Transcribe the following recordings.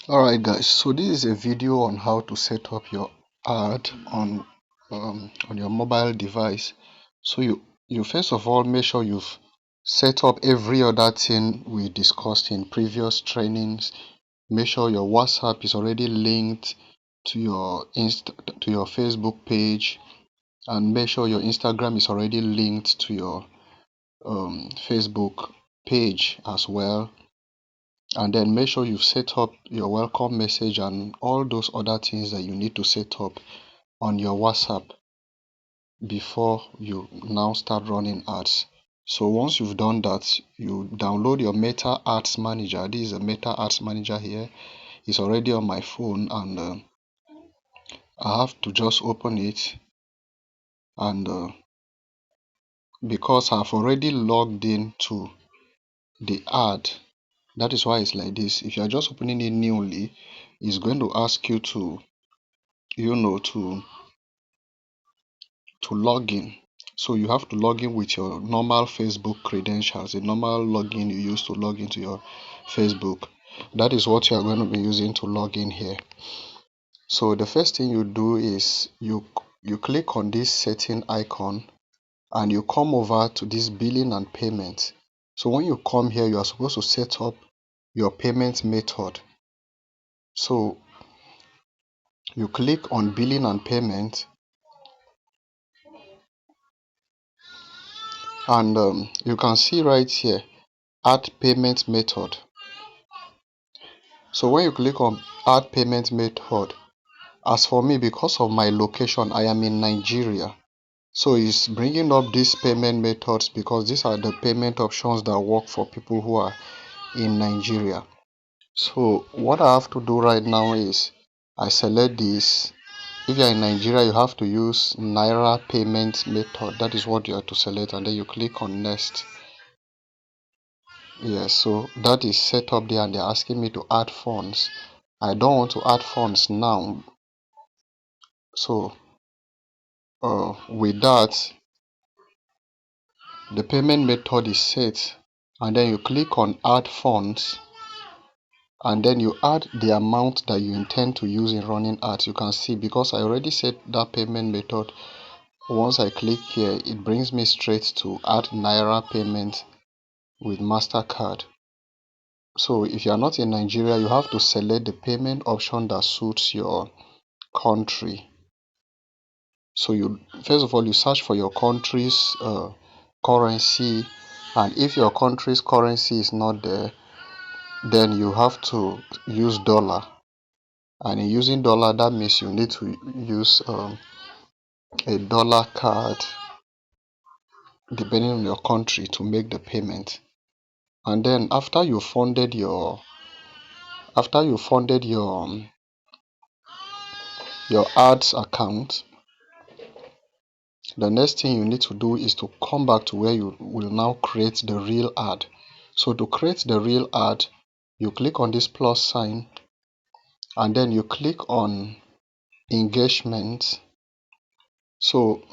Alright guys, so this is a video on how to set up your ad on your mobile device. So you first of all make sure you've set up every other thing we discussed in previous trainings. Make sure your WhatsApp is already linked to your to your Facebook page, and make sure your Instagram is already linked to your Facebook page as well. And then make sure you've set up your welcome message and all those other things that you need to set up on your WhatsApp before you now start running ads. So once you've done that, you download your Meta Ads Manager. This is a Meta Ads Manager here. It's already on my phone, and I have to just open it. And because I've already logged in to the ad, that is why it's like this. If you're just opening it newly, it's going to ask you to to log in. So you have to log in with your normal Facebook credentials, the normal login you use to log into your Facebook. That is what you are going to be using to log in here. So the first thing you do is you click on this setting icon, and you come over to this billing and payment. So when you come here, you are supposed to set up your payment method. So you click on billing and payment, and you can see right here, add payment method. So when you click on add payment method, as for me, because of my location, I am in Nigeria. So it's bringing up these payment methods because these are the payment options that work for people who are in Nigeria. So what I have to do right now is I select this. If you're in Nigeria, you have to use Naira payment method. That is what you have to select, and then you click on next. Yes, so that is set up there, and they're asking me to add funds. I don't want to add funds now. So with that, the payment method is set, and then you click on add funds, and then you add the amount that you intend to use in running ads. You can see, because I already set that payment method, once I click here, it brings me straight to add Naira payment with MasterCard. So if you are not in Nigeria, you have to select the payment option that suits your country. So you first of all you search for your country's currency, and if your country's currency is not there, then you have to use dollar. And in using dollar, that means you need to use a dollar card depending on your country to make the payment. And then after you funded your ads account, the next thing you need to do is to come back to where you will now create the real ad. So to create the real ad, you click on this plus sign, and then you click on engagement. So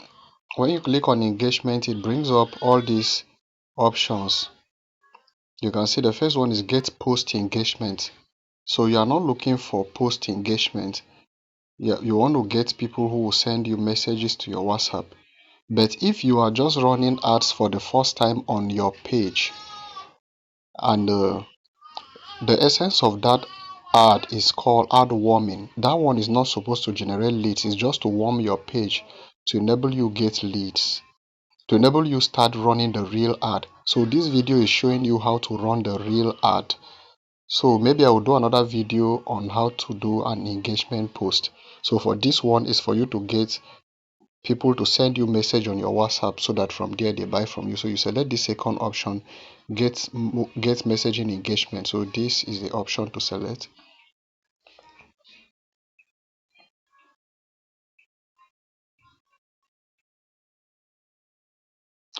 when you click on engagement, it brings up all these options. You can see the first one is get post engagement. So you are not looking for post engagement. You want to get people who will send you messages to your WhatsApp. But if you are just running ads for the first time on your page, and the essence of that ad is called ad warming, that one is not supposed to generate leads. It's just to warm your page, to enable you get leads, to enable you start running the real ad. So this video is showing you how to run the real ad. So maybe I will do another video on how to do an engagement post. So for this one is for you to get people to send you message on your WhatsApp, so that from there they buy from you. So you select the second option, get messaging engagement. So this is the option to select.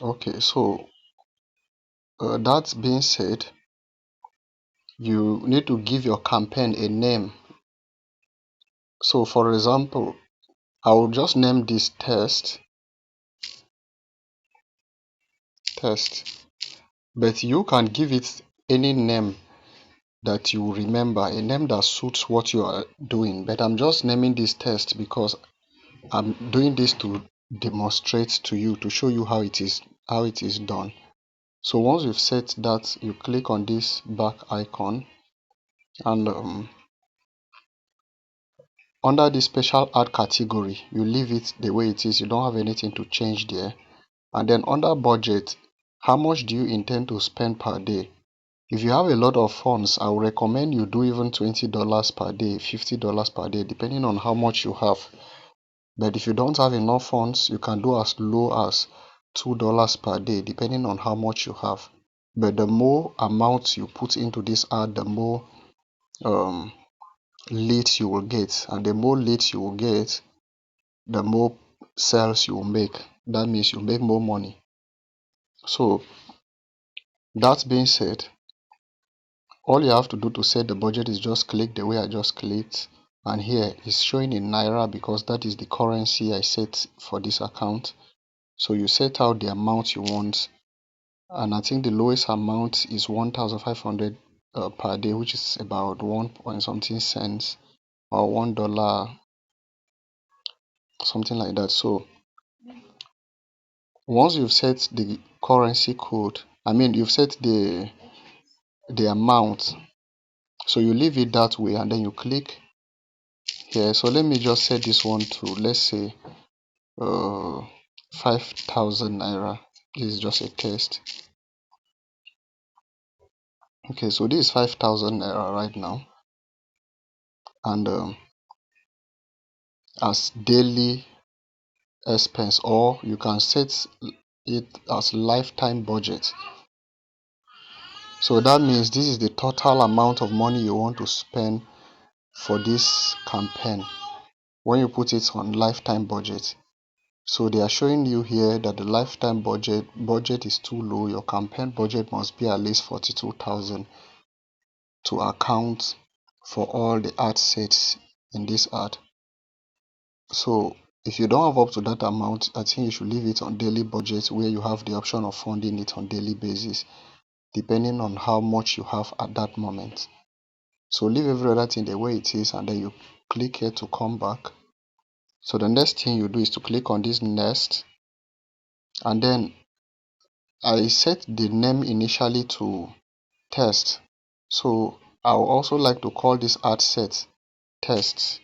Okay, so that being said, you need to give your campaign a name. So for example, I will just name this test, but you can give it any name that you remember, a name that suits what you are doing. But I'm just naming this test because I'm doing this to demonstrate to you, to show you how it is done. So once you've set that, you click on this back icon, and under the special ad category, you leave it the way it is. You don't have anything to change there. And then under budget, how much do you intend to spend per day? If you have a lot of funds, I would recommend you do even $20 per day, $50 per day, depending on how much you have. But if you don't have enough funds, you can do as low as $2 per day, depending on how much you have. But the more amount you put into this ad, the more um, leads you will get. And the more leads you will get, the more sales you will make. That means you make more money. So that being said, all you have to do to set the budget is just click the way I just clicked, and here it's showing in Naira because that is the currency I set for this account. So you set out the amount you want, and I think the lowest amount is 1,500 per day, which is about 1 point something cents or $1, something like that. So once you've set the currency code, you've set the amount, so you leave it that way and then you click here. So let me just set this one to, let's say, 5,000 naira. This is just a test. Okay, so this is 5,000 naira right now, and as daily expense, or you can set it as lifetime budget. So that means this is the total amount of money you want to spend for this campaign when you put it on lifetime budget. So they are showing you here that the lifetime budget is too low. Your campaign budget must be at least 42,000 to account for all the ad sets in this ad. So if you don't have up to that amount, I think you should leave it on daily budget, where you have the option of funding it on daily basis depending on how much you have at that moment. So leave every other thing the way it is, and then you click here to come back. So the next thing you do is to click on this next, and then I set the name initially to test. So I would also like to call this ad set test.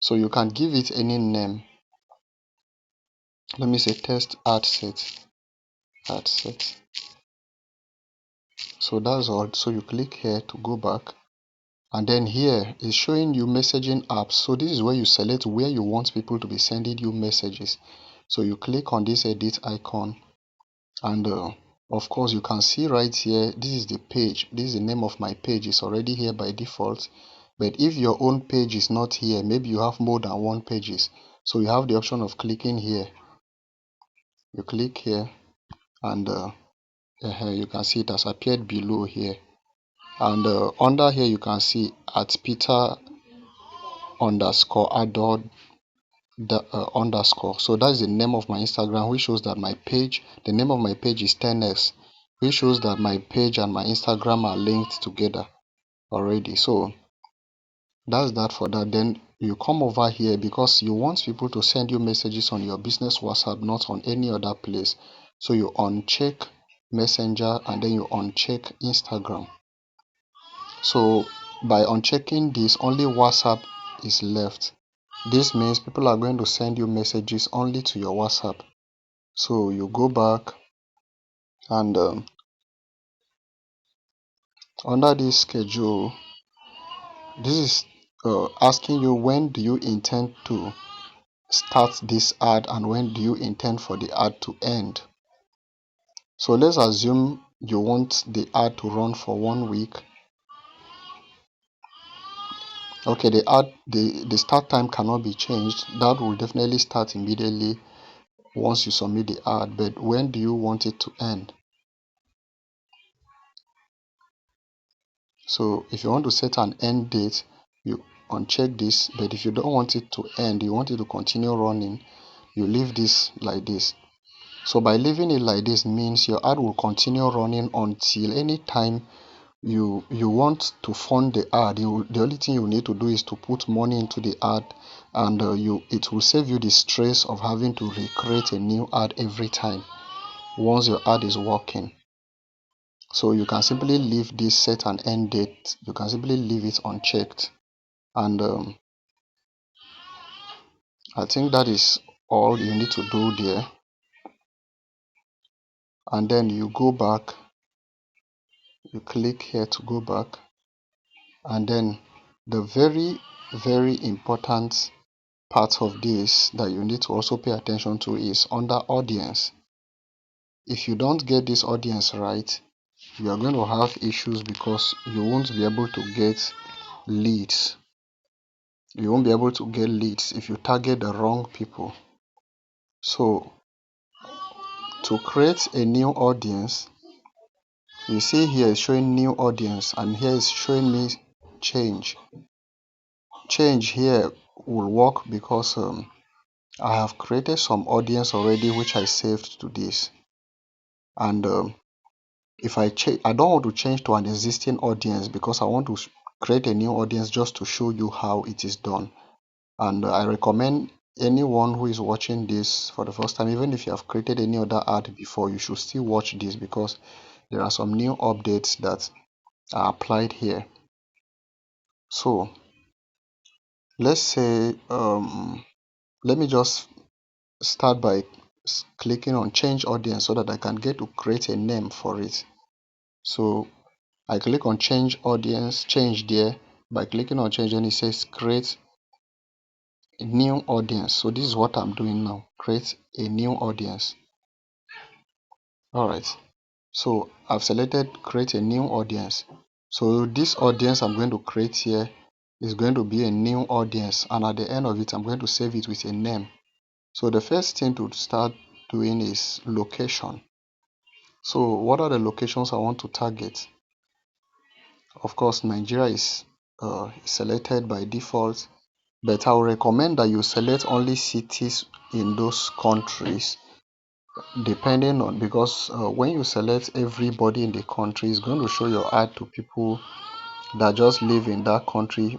So you can give it any name. Let me say test ad set. Ad set. So that's all. So you click here to go back, and then here is showing you messaging apps. So this is where you select where you want people to be sending you messages. So you click on this edit icon, and of course you can see right here, this is the page, this is the name of my page. It's already here by default. But if your own page is not here, maybe you have more than one pages, so you have the option of clicking here. You click here, and you can see it has appeared below here, and under here you can see at Peter underscore adult underscore. So that's the name of my Instagram, which shows that my page, the name of my page is 10x, which shows that my page and my Instagram are linked together already. So that's that for that. Then you come over here because you want people to send you messages on your business WhatsApp, not on any other place. So you uncheck Messenger, and then you uncheck Instagram. So by unchecking this, only WhatsApp is left. This means people are going to send you messages only to your WhatsApp. So you go back, and under this schedule, this is asking you, when do you intend to start this ad and when do you intend for the ad to end. So let's assume you want the ad to run for 1 week. Okay, the start time cannot be changed. That will definitely start immediately once you submit the ad. But when do you want it to end? So if you want to set an end date, you uncheck this. But if you don't want it to end, you want it to continue running, you leave this like this. So by leaving it like this means your ad will continue running until any time you want to fund the ad. The only thing you need to do is to put money into the ad, and it will save you the stress of having to recreate a new ad every time once your ad is working. So you can simply leave this set and end date. You can simply leave it unchecked, and I think that is all you need to do there. And then you go back, you click here to go back, and then the very important part of this that you need to also pay attention to is under audience. If you don't get this audience right, you are going to have issues because you won't be able to get leads. You won't be able to get leads if you target the wrong people. So to create a new audience, you see here is showing new audience, and here is showing me change. Change here will work because I have created some audience already which I saved to this, and if I don't want to change to an existing audience because I want to create a new audience just to show you how it is done. And I recommend anyone who is watching this for the first time, even if you have created any other ad before, you should still watch this because there are some new updates that are applied here. So let's say let me just start by clicking on change audience so that I can get to create a name for it. So I click on change audience, change there. By clicking on change, then it says create a new audience. So this is what I'm doing now, create a new audience. All right, so I've selected create a new audience. So this audience I'm going to create here is going to be a new audience, and at the end of it I'm going to save it with a name. So the first thing to start doing is location. So what are the locations I want to target? Of course, Nigeria is selected by default, but I will recommend that you select only cities in those countries depending on, because when you select everybody in the country, it's going to show your ad to people that just live in that country,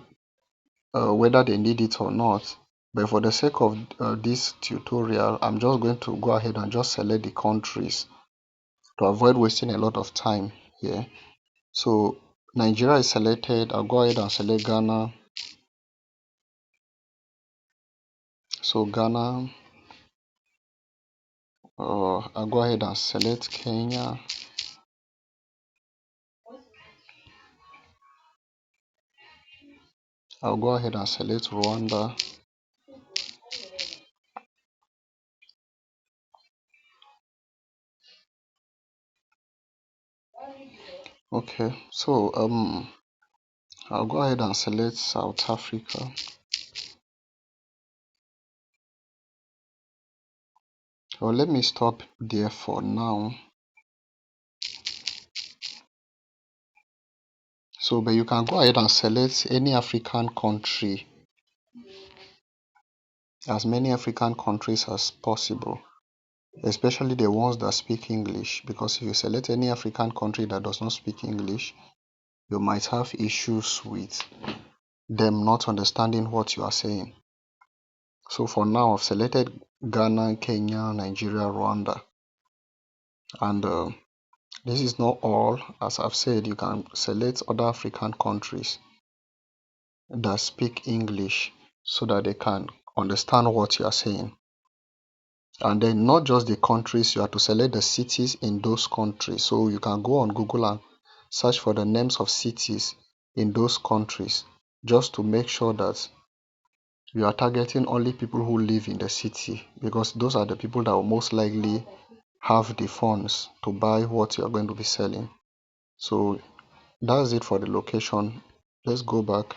whether they need it or not. But for the sake of this tutorial, I'm just going to go ahead and just select the countries to avoid wasting a lot of time here. So Nigeria is selected. I'll go ahead and select Ghana. So Ghana, I'll go ahead and select Kenya. I'll go ahead and select Rwanda. Okay, so I'll go ahead and select South Africa. Well, let me stop there for now. So, but you can go ahead and select any African country, as many African countries as possible, especially the ones that speak English, because if you select any African country that does not speak English, you might have issues with them not understanding what you are saying. So for now, I've selected Ghana, Kenya, Nigeria, Rwanda, and this is not all. As I've said, you can select other African countries that speak English so that they can understand what you are saying. And then not just the countries, you have to select the cities in those countries. So you can go on Google and search for the names of cities in those countries just to make sure that you are targeting only people who live in the city, because those are the people that will most likely have the funds to buy what you are going to be selling. So that's it for the location. Let's go back.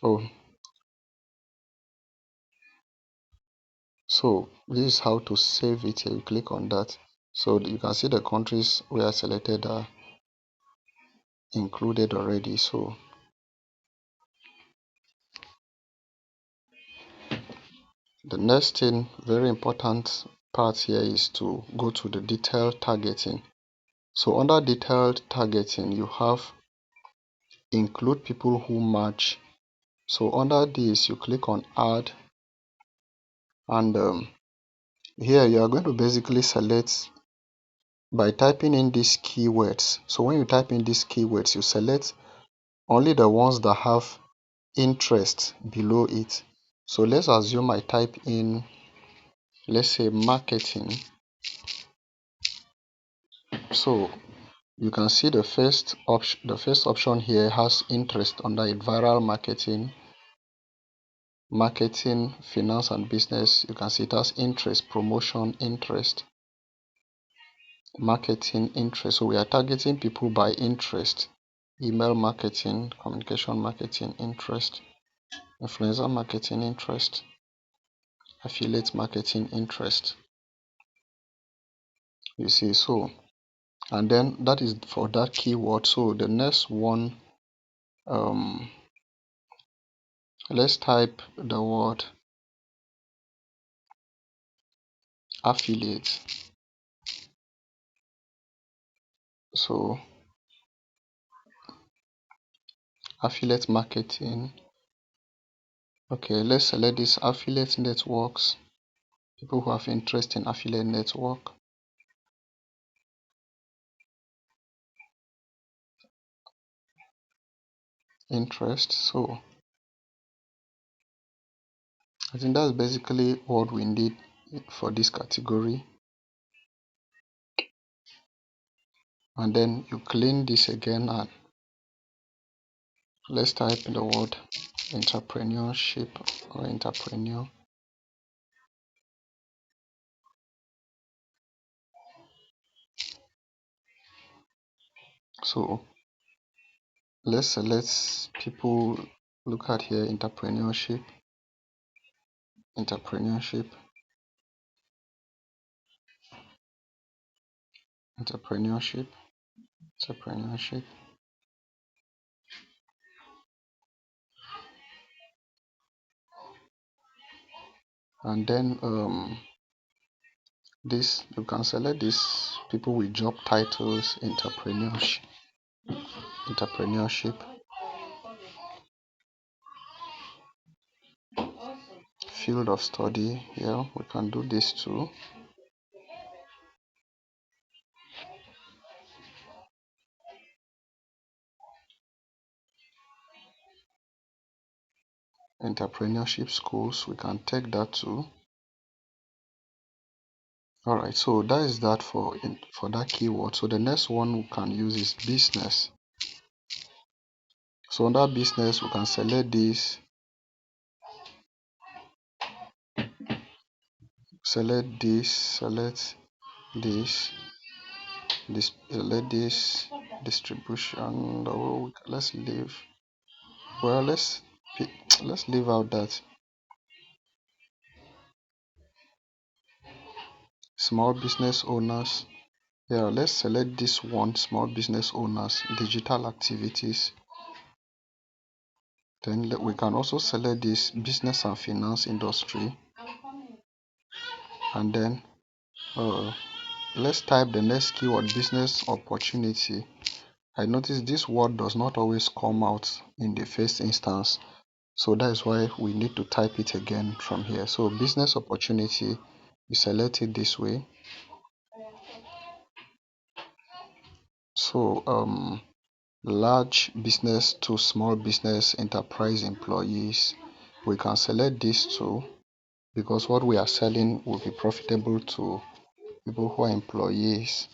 Oh, so this is how to save it here. You click on that. So you can see the countries where I selected are included already. So the next thing, very important, part here is to go to the detailed targeting. So under detailed targeting, you have include people who match. So under this, you click on add, and here you are going to basically select by typing in these keywords. So when you type in these keywords, you select only the ones that have interest below it. So let's assume I type in, let's say, marketing. So you can see the first option here has interest under it: viral marketing, marketing, finance and business. You can see it has interest, promotion, interest, marketing, interest. So we are targeting people by interest: email marketing, communication marketing, interest, influencer marketing, interest, affiliate marketing, interest. You see, so, and then that is for that keyword. So the next one, um let's type the word affiliate. So affiliate marketing. Okay, let's select this: affiliate networks, people who have interest in affiliate network, interest. So I think that's basically what we need for this category. And then you clean this again, and let's type the word entrepreneurship or entrepreneur. So let's select people. Look at here: entrepreneurship, entrepreneurship, entrepreneurship, entrepreneurship. And then this, you can select this: people with job titles, entrepreneurship, field of study. Yeah, we can do this too. Entrepreneurship schools, we can take that too. All right, so that is that for that keyword. So the next one we can use is business. So under business, we can select this, select this, select this, select this distribution. Oh, let's leave. Well, let's leave out that small business owners. Yeah, let's select this one: small business owners, digital activities. Then we can also select this: business and finance industry. And then let's type the next keyword: business opportunity. I notice this word does not always come out in the first instance, so that is why we need to type it again from here. So business opportunity, you select it this way. So large business to small business enterprise employees, we can select these two because what we are selling will be profitable to people who are employees.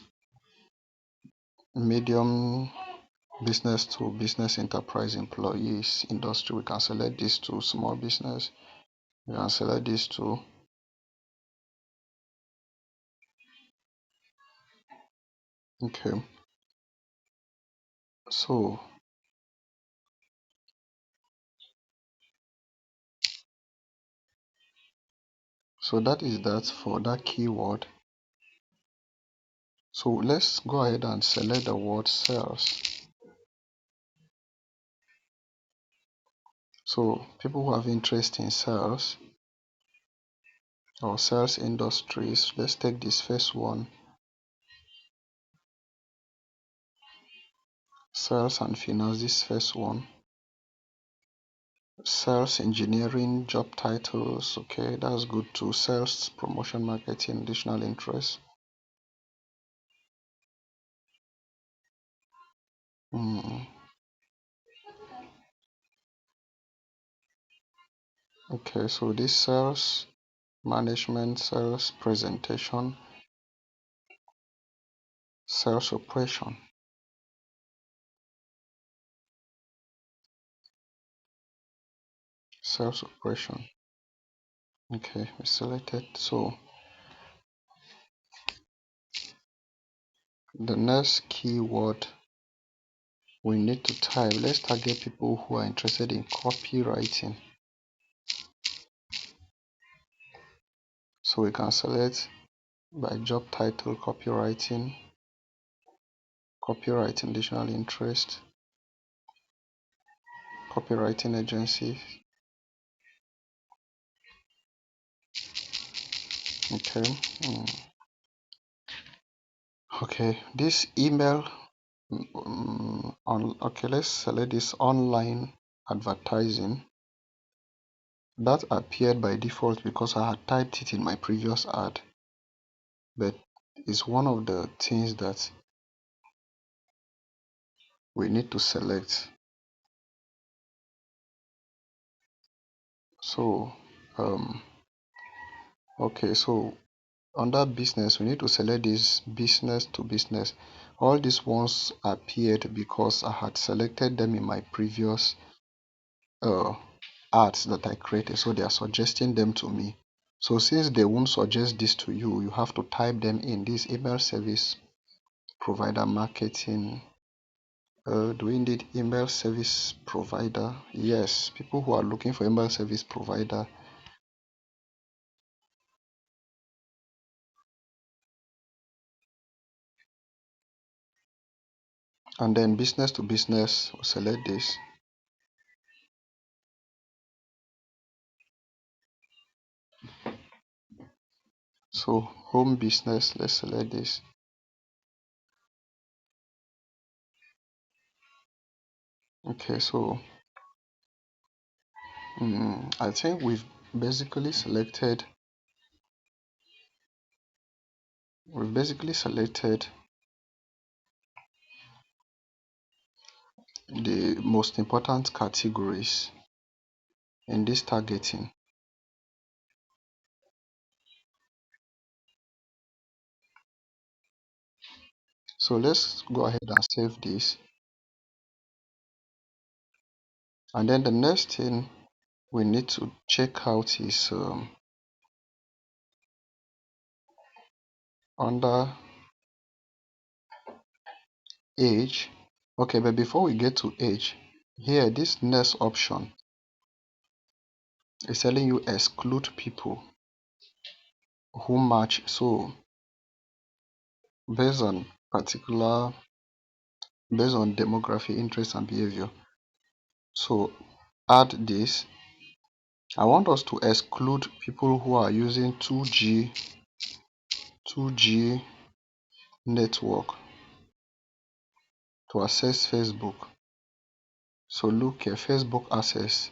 Medium business to business enterprise employees industry, we can select these two. Small business, we can select these two. Okay, so that is that for that keyword. So let's go ahead and select the word sales. So people who have interest in sales, or sales industries. Let's take this first one, sales and finance. This first one, sales engineering job titles. Okay, that's good too. Sales promotion marketing additional interest. Mm, okay, so this sales management, sales presentation, sales operation, sales operation. Okay, we selected. So the next keyword we need to type, let's target people who are interested in copywriting. So we can select by job title, copywriting additional interest, copywriting agency. Okay. Okay, this email on, okay, let's select this online advertising. That appeared by default because I had typed it in my previous ad, but it's one of the things that we need to select. So okay, so under business we need to select this business to business. All these ones appeared because I had selected them in my previous uh, ads that I created, so they are suggesting them to me. So since they won't suggest this to you, you have to type them in. This email service provider marketing. Do we need email service provider? Yes, people who are looking for email service provider. And then business to business, we'll select this. So home business, let's select this. Okay, so I think we've basically selected the most important categories in this targeting. So let's go ahead and save this. And then the next thing we need to check out is under age. Okay, but before we get to age, here this next option is telling you exclude people who match. So based on particular, based on demography, interest and behavior. So add this. I want us to exclude people who are using 2G network to access Facebook. So look here, Facebook access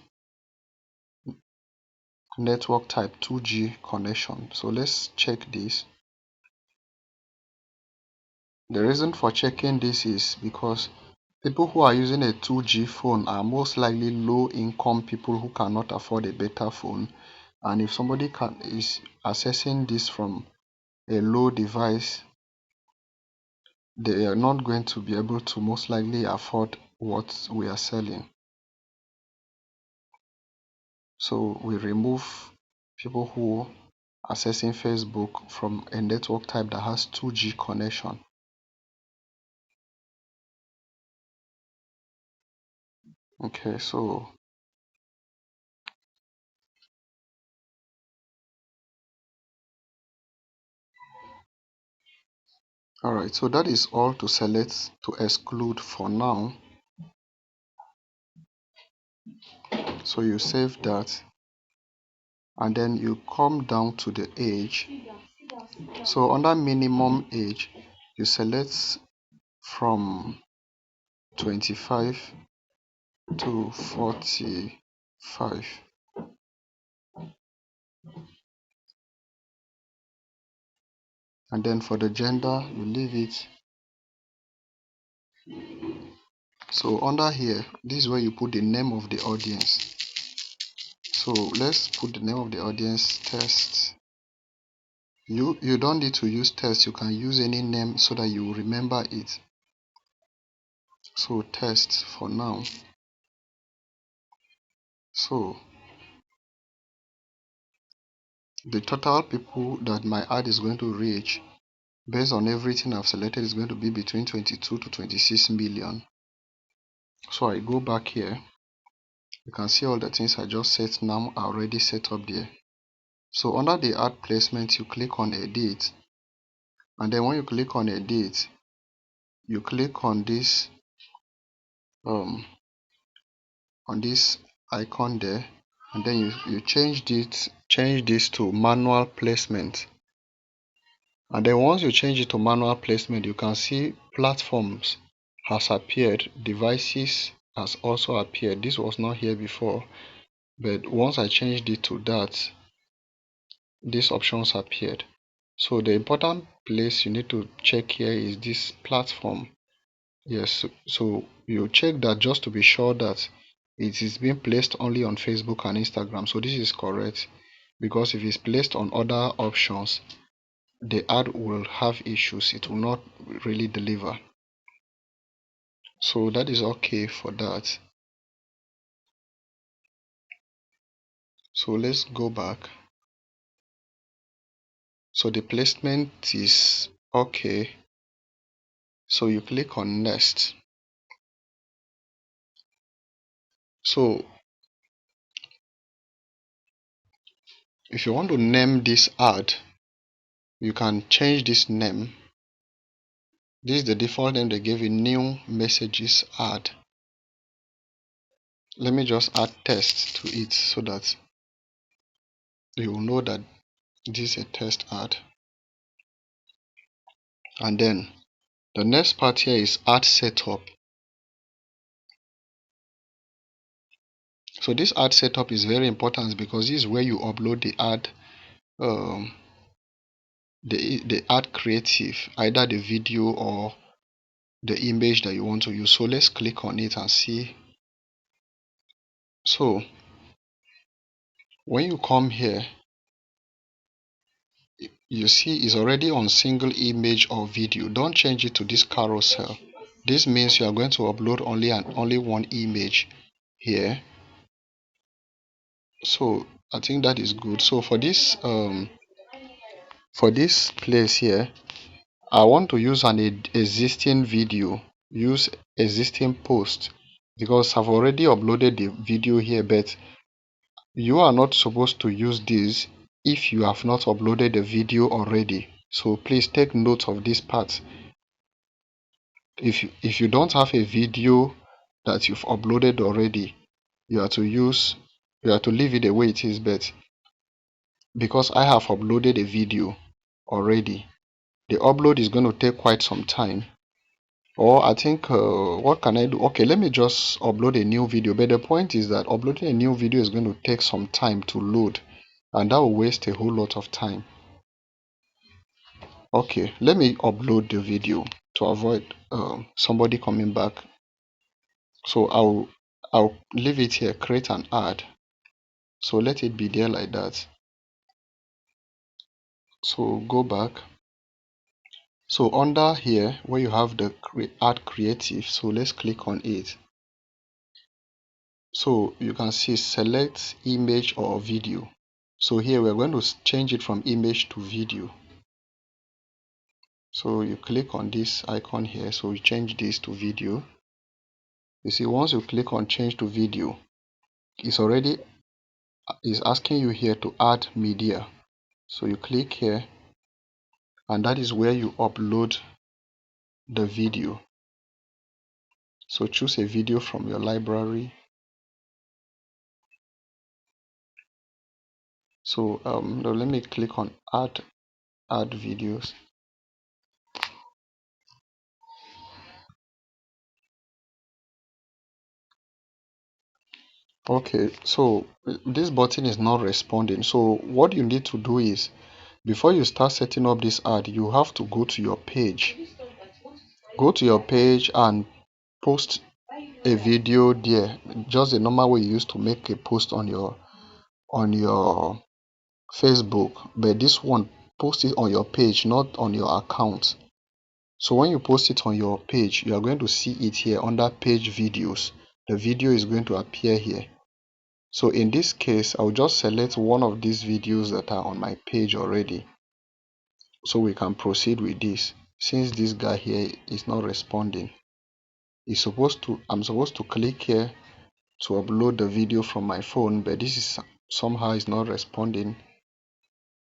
network type 2G connection. So let's check this. The reason for checking this is because people who are using a 2G phone are most likely low income people who cannot afford a better phone. And if somebody is accessing this from a low device, they are not going to be able to most likely afford what we are selling. So we remove people who are accessing Facebook from a network type that has 2G connection. Okay, so alright, so that is all to select to exclude for now. So you save that. and then you come down to the age. So under minimum age, you select from 25 to 45, and then for the gender you leave it. So under here, this is where you put the name of the audience. So let's put the name of the audience test. You don't need to use test, you can use any name so that you remember it. So test for now. So the total people that my ad is going to reach based on everything I've selected is going to be between 22 to 26 million. So I go back here, you can see all the things I just set now are already set up there. So under the ad placement, you click on edit, and then when you click on edit, you click on this um on this icon there, and then you change this to manual placement. And then once you change it to manual placement, you can see platforms has appeared, devices has also appeared. This was not here before, but once I changed it to that, these options appeared. So the important place you need to check here is this platform. Yes, so you check that just to be sure that it is being placed only on Facebook and Instagram. So this is correct, because if it's placed on other options, the ad will have issues, it will not really deliver. So that is okay for that. So let's go back. So the placement is okay, so you click on next. So if you want to name this ad, you can change this name. This is the default name they gave you, new messages ad. Let me just add test to it so that you will know that this is a test ad. And then the next part here is ad setup. So this ad setup is very important because this is where you upload the ad, the ad creative, either the video or the image that you want to use. So let's click on it and see. So when you come here, you see it's already on single image or video. Don't change it to this carousel. This means you are going to upload only one image here. So I think that is good. So for this place here, I want to use an existing video, use existing post, because I've already uploaded the video here, but you are not supposed to use this if you have not uploaded the video already. So please take note of this part. If you don't have a video that you've uploaded already, you have to leave it the way it is. But because I have uploaded a video already, the upload is going to take quite some time. Or I think what can I do? Okay, let me just upload a new video. But the point is that uploading a new video is going to take some time to load, and that will waste a whole lot of time. Okay, let me upload the video to avoid somebody coming back. So I'll leave it here, create an ad. So let it be there like that. So go back. So under here where you have the ad creative, so let's click on it. So you can see select image or video. So here we're going to change it from image to video. So you click on this icon here, so you change this to video. You see, once you click on change to video, it's asking you here to add media. So you click here, and that is where you upload the video. So choose a video from your library. So now let me click on add videos. Okay, so this button is not responding. So what you need to do is, before you start setting up this ad, you have to go to your page. Go to your page and post a video there, just the normal way you used to make a post on your Facebook. But this one, post it on your page, not on your account. So when you post it on your page, you are going to see it here under page videos. The video is going to appear here. So in this case, I'll just select one of these videos that are on my page already, so we can proceed with this. Since this guy here is not responding, I'm supposed to click here to upload the video from my phone, but this is somehow is not responding,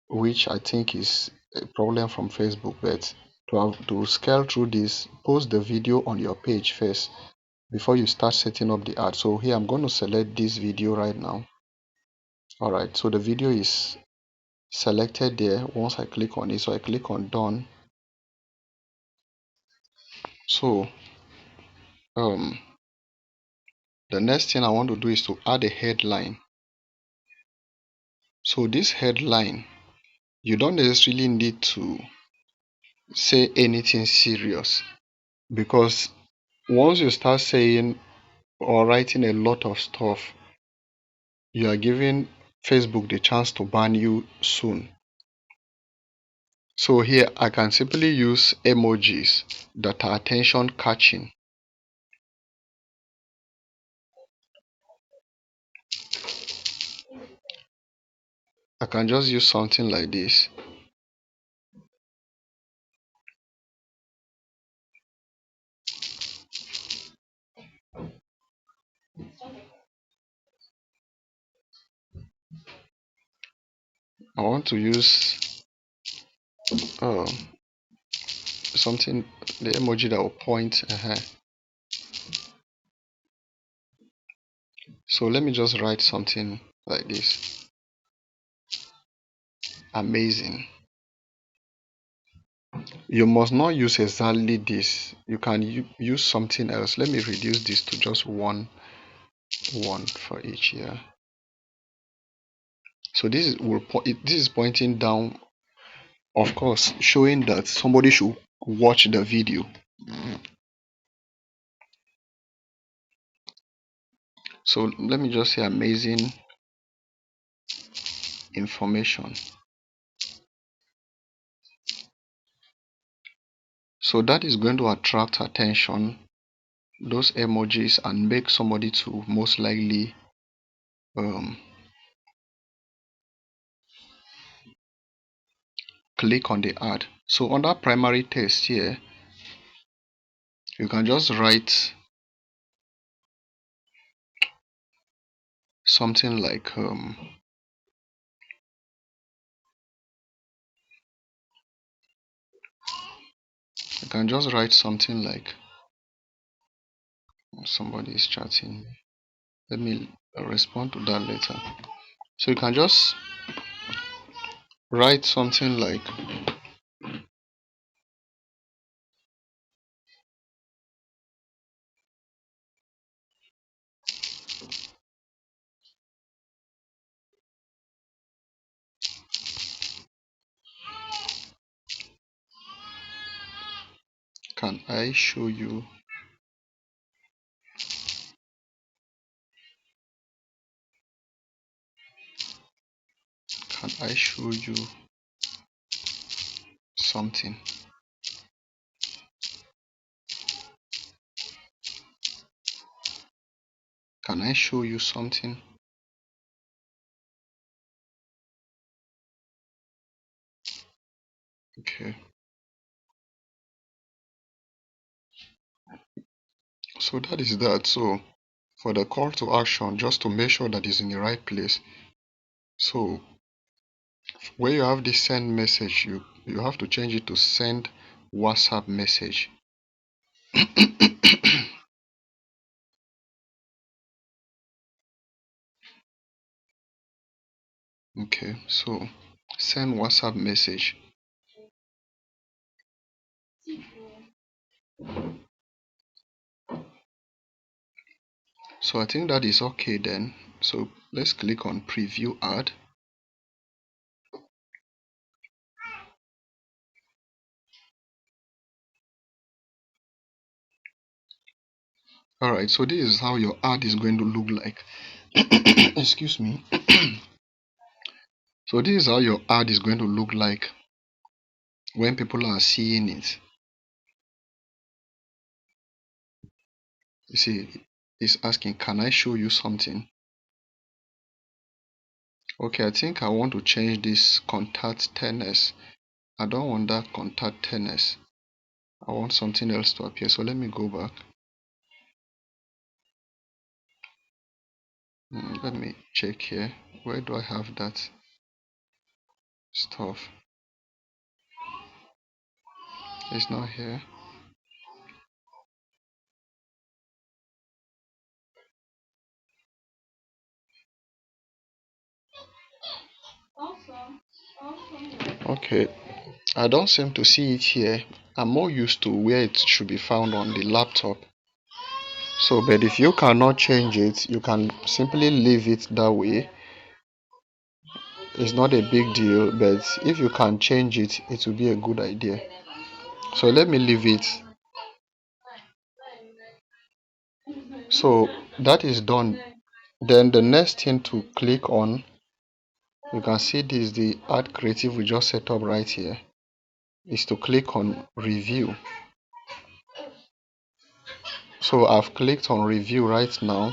which I think is a problem from Facebook. But to scale through this, post the video on your page first before you start setting up the ad. So here I'm going to select this video right now. Alright, so the video is selected there. Once I click on it, so I click on done. So the next thing I want to do is to add a headline. So this headline, you don't necessarily need to say anything serious, because once you start saying or writing a lot of stuff, you are giving Facebook the chance to ban you soon. So here I can simply use emojis that are attention catching. I can just use something like this. I want to use um, something, the emoji that will point. So let me just write something like this. Amazing. You must not use exactly this. You can use something else. Let me reduce this to just one for each year. So this is pointing down, of course, showing that somebody should watch the video. So let me just say amazing information. So that is going to attract attention, those emojis, and make somebody to most likely um, click on the ad. So under primary text here, you can just write something like you can just write something like somebody is chatting. Let me respond to that later. So you can just write something like can I show you can I show you something. Can I show you something? Okay. So that is that. So for the call to action, just to make sure that it's in the right place. So where you have this send message, you have to change it to send WhatsApp message. Okay, so send WhatsApp message. So I think that is okay then. So let's click on preview ad. Alright, so this is how your ad is going to look like. Excuse me. So this is how your ad is going to look like when people are seeing it. You see, it's asking, can I show you something? Okay, I think I want to change this contact tennis. I don't want that contact tennis. I want something else to appear. So let me go back. Let me check here. Where do I have that stuff? It's not here. Okay, I don't seem to see it here. I'm more used to where it should be found on the laptop. So, but if you cannot change it, you can simply leave it that way. It's not a big deal, but if you can change it, it will be a good idea. So let me leave it. So that is done. Then the next thing to click on, you can see this is the ad creative we just set up right here, is to click on review. So I've clicked on review right now,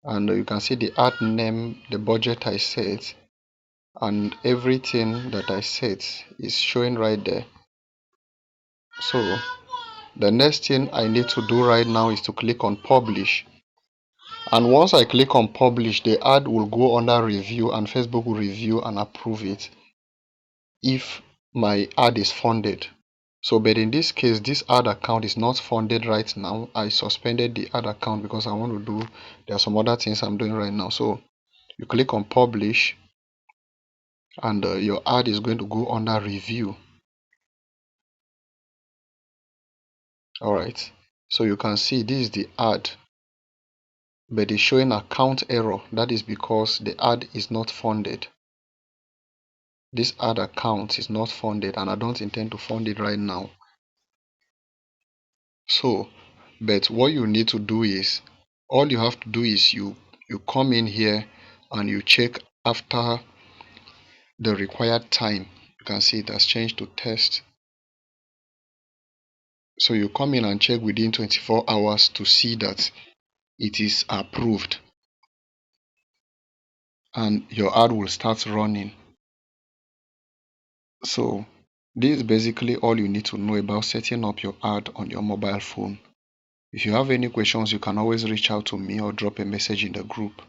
and you can see the ad name, the budget I set, and everything that I set is showing right there. So the next thing I need to do right now is to click on publish. And once I click on publish, the ad will go under review and Facebook will review and approve it if my ad is funded. So, but in this case, this ad account is not funded right now. I suspended the ad account because I want to do, there are some other things I'm doing right now. So you click on publish and your ad is going to go under review. All right. So you can see this is the ad, but it's showing account error. That is because the ad is not funded. This ad account is not funded and I don't intend to fund it right now. So, but what you need to do is, all you have to do is you come in here and you check after the required time. You can see it has changed to test. So you come in and check within 24 hours to see that it is approved and your ad will start running. So this is basically all you need to know about setting up your ad on your mobile phone. If you have any questions, you can always reach out to me or drop a message in the group.